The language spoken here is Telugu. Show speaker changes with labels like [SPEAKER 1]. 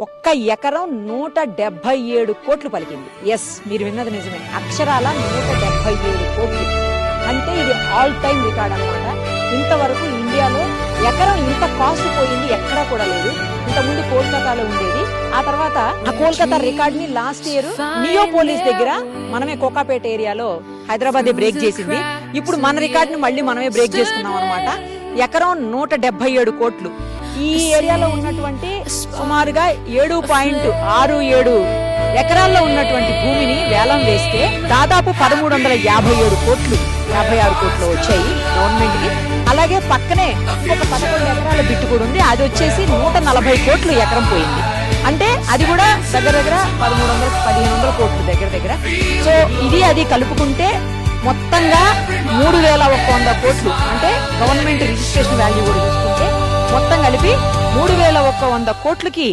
[SPEAKER 1] ఒక్క ఎకరం 177 కోట్లు పలికింది. ఎస్, మీరు విన్నది నిజమే. అక్షరాల 177 కోట్లు అంటే ఇది ఆల్ టైమ్ రికార్డ్ అన్నమాట. ఇంతవరకు ఇండియాలో ఎకరం ఇంత కాస్ట్ పోయింది ఎక్కడా కూడా లేదు. ఇంతకుముందు కోల్కతాలో ఉండేది. ఆ తర్వాత ఆ కోల్కతా రికార్డ్ ని లాస్ట్ ఇయర్ నియోపోలిస్ దగ్గర మనమే కోకాపేట ఏరియాలో హైదరాబాద్ బ్రేక్ చేసింది. ఇప్పుడు మన రికార్డ్ ని మళ్ళీ మనమే బ్రేక్ చేసుకున్నాం అనమాట. ఎకరం 177 కోట్లు. ఈ ఏరియాలో ఉన్నటువంటి సుమారుగా 7.67 ఎకరాల్లో ఉన్నటువంటి భూమిని వేలం వేస్తే దాదాపు 1357 కోట్లు 56 కోట్లు వచ్చాయి గవర్నమెంట్ కి. అలాగే పక్కనే ఇంకొక 11 ఎకరాల బిట్టు కూడా ఉంది. అది వచ్చేసి 140 కోట్లు ఎకరం పోయింది. అంటే అది కూడా దగ్గర 1300-1500 కోట్లు దగ్గర. సో ఇది అది కలుపుకుంటే మొత్తంగా 3100 కోట్లు, అంటే గవర్నమెంట్ రిజిస్ట్రేషన్ వాల్యూ కూడా చూసుకుంటే మొత్తం కలిపి 3100 కోట్లకి